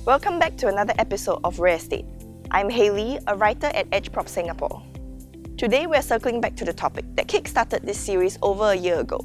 Welcome back to another episode of Real Estate. I'm Hayley, a writer at Ep16 Singapore. Today we're circling back to the topic that kick-started this series over a year ago,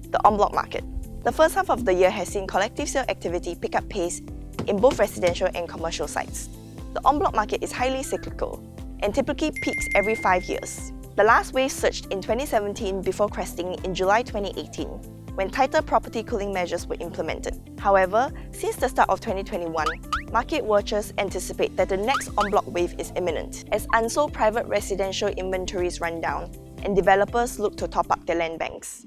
the en bloc market. The first half of the year has seen collective sale activity pick up pace in both residential and commercial sites. The en bloc market is highly cyclical and typically peaks every 5 years. The last wave surged in 2017 before cresting in July 2018, when tighter property cooling measures were implemented. However, since the start of 2021, market watchers anticipate that the next en bloc wave is imminent, as unsold private residential inventories run down and developers look to top up their land banks.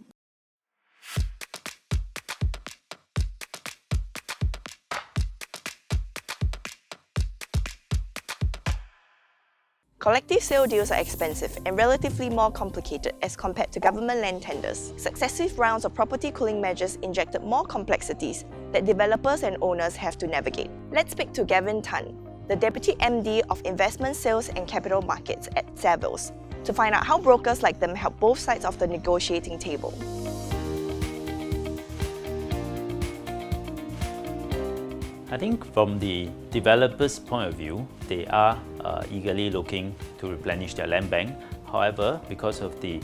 Collective sale deals are expensive and relatively more complicated as compared to government land tenders. Successive rounds of property cooling measures injected more complexities that developers and owners have to navigate. Let's speak to Gavin Tan, the Deputy MD of Investment Sales and Capital Markets at Savills, to find out how brokers like them help both sides of the negotiating table. I think from the developer's point of view, they are eagerly looking to replenish their land bank. However, because of the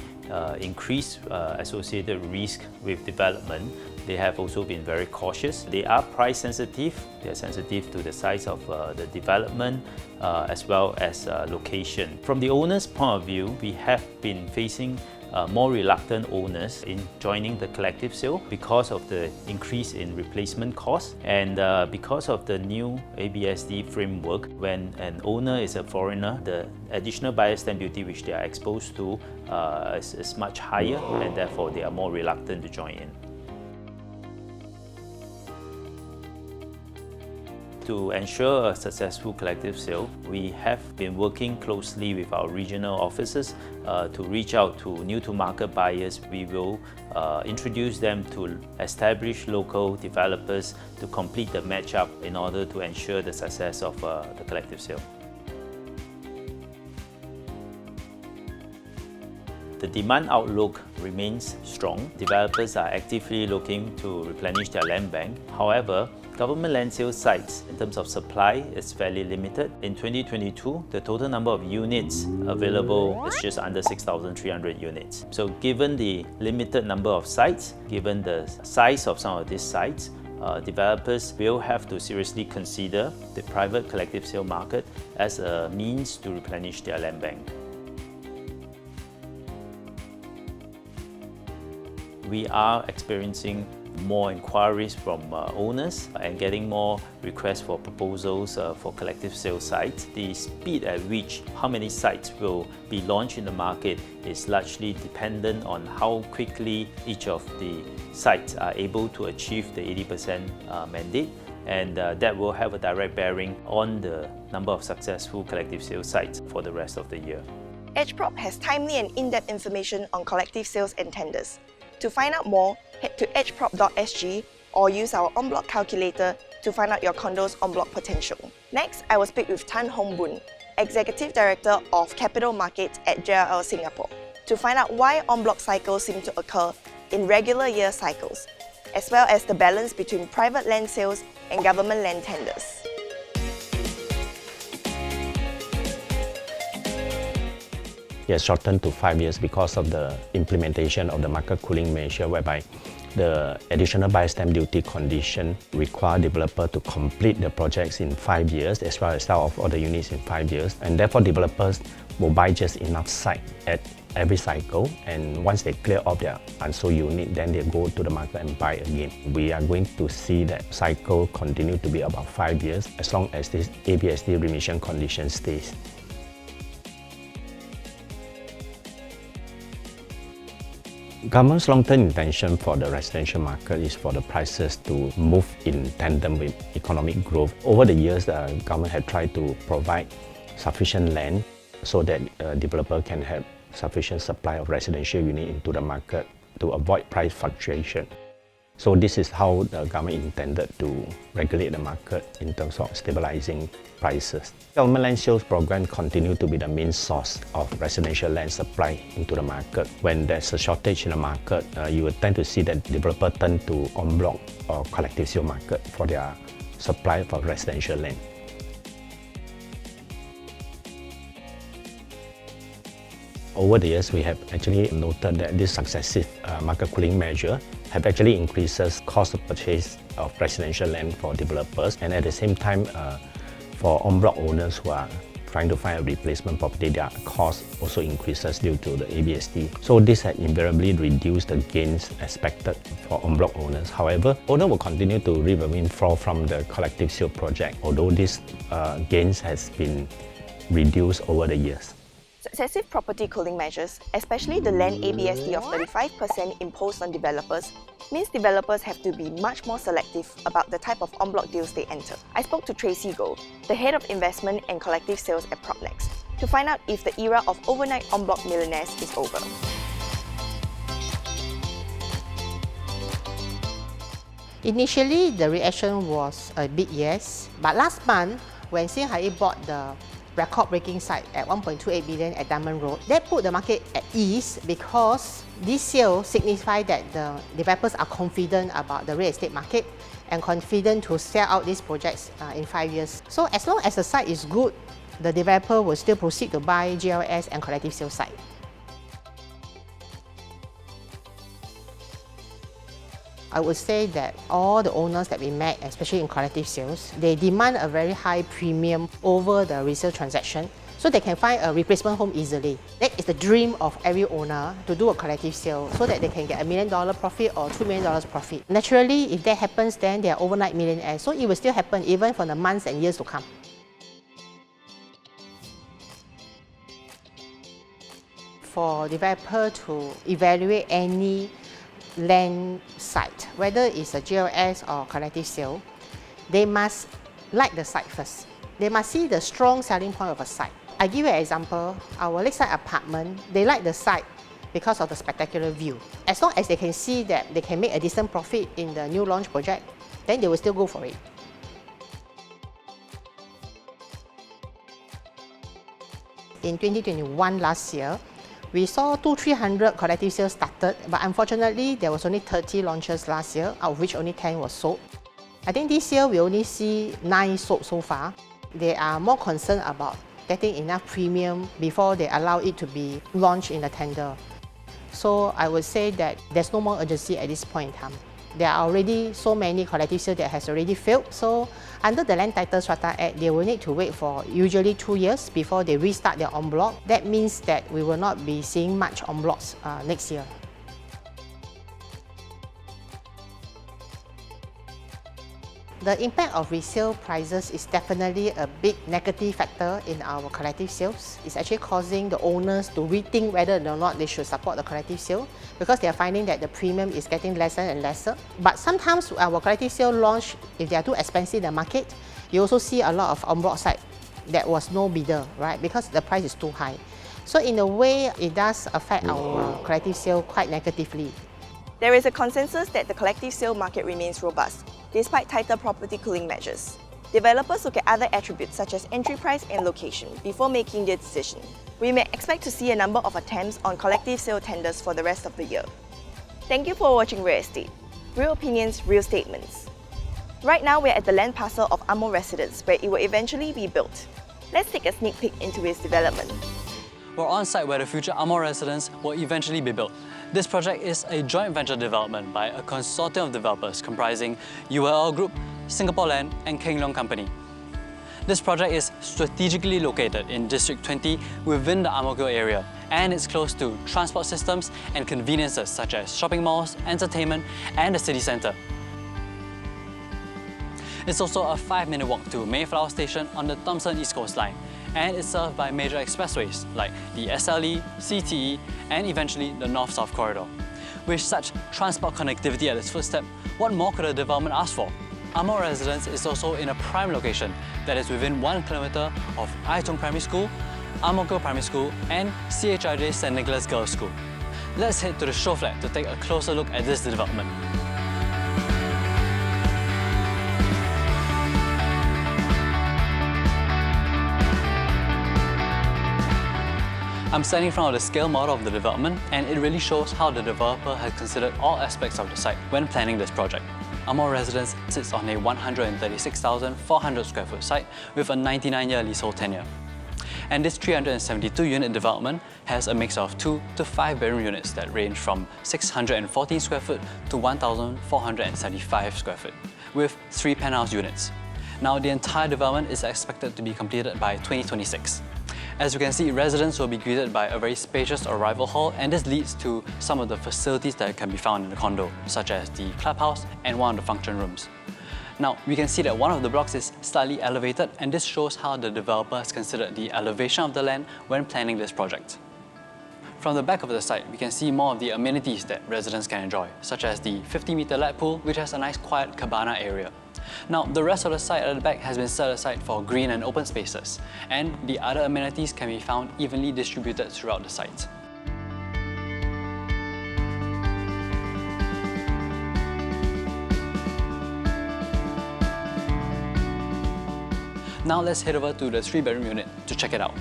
increased associated risk with development, they have also been very cautious. They are price sensitive. They are sensitive to the size of the development as well as location. From the owner's point of view, we have been facing more reluctant owners in joining the collective sale because of the increase in replacement costs and because of the new ABSD framework. When an owner is a foreigner, the additional buyer's stamp duty which they are exposed to is much higher, and therefore they are more reluctant to join in. To ensure a successful collective sale, we have been working closely with our regional offices to reach out to new-to-market buyers. We will introduce them to established local developers to complete the match-up in order to ensure the success of the collective sale. The demand outlook remains strong. Developers are actively looking to replenish their land bank. However, government land sale sites, in terms of supply, is fairly limited. In 2022, the total number of units available is just under 6,300 units. So given the limited number of sites, given the size of some of these sites, developers will have to seriously consider the private collective sale market as a means to replenish their land bank. We are experiencing more inquiries from owners and getting more requests for proposals for collective sale sites. The speed at which how many sites will be launched in the market is largely dependent on how quickly each of the sites are able to achieve the 80% mandate, and that will have a direct bearing on the number of successful collective sale sites for the rest of the year. EdgeProp has timely and in-depth information on collective sales and tenders. To find out more, head to edgeprop.sg or use our en bloc calculator to find out your condo's en bloc potential. Next, I will speak with Tan Hong Boon, Executive Director of Capital Markets at JLL Singapore, to find out why en bloc cycles seem to occur in regular year cycles, as well as the balance between private land sales and government land tenders. It has shortened to 5 years because of the implementation of the market cooling measure, whereby the additional buyer's stamp duty condition require developer to complete the projects in 5 years, as well as sell off all the units in 5 years. And therefore, developers will buy just enough site at every cycle. And once they clear off their unsold unit, then they go to the market and buy again. We are going to see that cycle continue to be about 5 years, as long as this ABSD remission condition stays. Government's long-term intention for the residential market is for the prices to move in tandem with economic growth. Over the years, the government had tried to provide sufficient land so that developer can have sufficient supply of residential units into the market to avoid price fluctuation. So this is how the government intended to regulate the market in terms of stabilizing prices. Government land sales program continue to be the main source of residential land supply into the market. When there's a shortage in the market, you will tend to see that developers turn to en bloc or collective sale market for their supply for residential land. Over the years, we have actually noted that this successive market cooling measure have actually increases cost of purchase of residential land for developers, and at the same time, for en bloc owners who are trying to find a replacement property, their cost also increases due to the ABSD. So this has invariably reduced the gains expected for en bloc owners. However, owners will continue to reap a windfall from the collective sale project, although these gains has been reduced over the years. Successive property cooling measures, especially the land ABSD of 35% imposed on developers, means developers have to be much more selective about the type of en bloc deals they enter. I spoke to Tracy Goh, the head of investment and collective sales at Propnex, to find out if the era of overnight en bloc millionaires is over. Initially, the reaction was a big yes, but last month, when Singhai bought the record-breaking site at 1.28 billion at Diamond Road, that put the market at ease because this sale signifies that the developers are confident about the real estate market and confident to sell out these projects in 5 years. So as long as the site is good, the developer will still proceed to buy GLS and collective sale site. I would say that all the owners that we met, especially in collective sales, they demand a very high premium over the resale transaction so they can find a replacement home easily. That is the dream of every owner, to do a collective sale so that they can get $1 million profit or $2 million profit. Naturally, if that happens, then they are overnight millionaires. So it will still happen even for the months and years to come. For developer to evaluate any land site, whether it's a GLS or collective sale, they must like the site first. They must see the strong selling point of a site. I give you an example. Our lakeside apartment, they like the site because of the spectacular view. As long as they can see that they can make a decent profit in the new launch project, then they will still go for it. In 2021 last year, we saw 200-300 collective sales started, but unfortunately, there was only 30 launches last year, out of which only 10 was sold. I think this year we only see 9 sold so far. They are more concerned about getting enough premium before they allow it to be launched in the tender. So I would say that there's no more urgency at this point in time. There are already so many collective sales that has already failed. So under the Land Title Strata Act, they will need to wait for usually 2 years before they restart their en bloc. That means that we will not be seeing much en blocs next year. The impact of resale prices is definitely a big negative factor in our collective sales. It's actually causing the owners to rethink whether or not they should support the collective sale because they are finding that the premium is getting lesser and lesser. But sometimes our collective sale launch, if they are too expensive in the market, you also see a lot of en bloc sites that was no bidder, right? Because the price is too high. So in a way, it does affect our collective sale quite negatively. There is a consensus that the collective sale market remains robust, despite tighter property cooling measures. Developers look at other attributes such as entry price and location before making their decision. We may expect to see a number of attempts on collective sale tenders for the rest of the year. Thank you for watching Real Estate. Real opinions, real statements. Right now, we're at the land parcel of Armour Residence, where it will eventually be built. Let's take a sneak peek into its development. We're on site where the future Armour Residence will eventually be built. This project is a joint venture development by a consortium of developers comprising ULL Group, Singapore Land and Keng Leong Company. This project is strategically located in District 20 within the Ang Mo Kio area, and it's close to transport systems and conveniences such as shopping malls, entertainment and the city centre. It's also a 5-minute walk to Mayflower Station on the Thomson East Coast Line, and it's served by major expressways like the SLE, CTE and eventually the North-South Corridor. With such transport connectivity at its footstep, what more could a development ask for? Armour Residence is also in a prime location that is within 1 kilometre of Ai Tung Primary School, Ang Mo Kio Primary School and CHRJ St. Nicholas Girls' School. Let's head to the show flat to take a closer look at this development. I'm standing in front of the scale model of the development, and it really shows how the developer has considered all aspects of the site when planning this project. Armour Residence sits on a 136,400 square foot site with a 99-year leasehold tenure. And this 372 unit development has a mix of 2 to 5 bedroom units that range from 614 square foot to 1,475 square foot, with 3 penthouse units. Now, the entire development is expected to be completed by 2026. As you can see, residents will be greeted by a very spacious arrival hall, and this leads to some of the facilities that can be found in the condo, such as the clubhouse and one of the function rooms. Now, we can see that one of the blocks is slightly elevated, and this shows how the developer has considered the elevation of the land when planning this project. From the back of the site, we can see more of the amenities that residents can enjoy, such as the 50-meter lap pool, which has a nice quiet cabana area. Now, the rest of the site at the back has been set aside for green and open spaces, and the other amenities can be found evenly distributed throughout the site. Now let's head over to the 3-bedroom unit to check it out.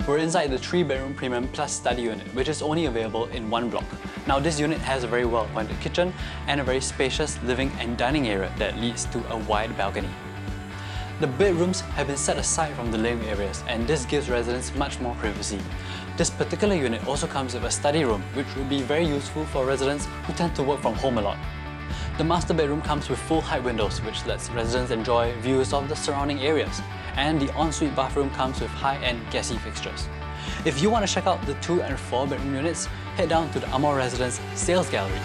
We're inside the 3-bedroom premium plus study unit, which is only available in one block. Now, this unit has a very well-appointed kitchen and a very spacious living and dining area that leads to a wide balcony. The bedrooms have been set aside from the living areas, and this gives residents much more privacy. This particular unit also comes with a study room, which would be very useful for residents who tend to work from home a lot. The master bedroom comes with full-height windows, which lets residents enjoy views of the surrounding areas. And the ensuite bathroom comes with high-end gassy fixtures. If you want to check out the 2 and 4 bedroom units, head down to the Armour Residence Sales Gallery.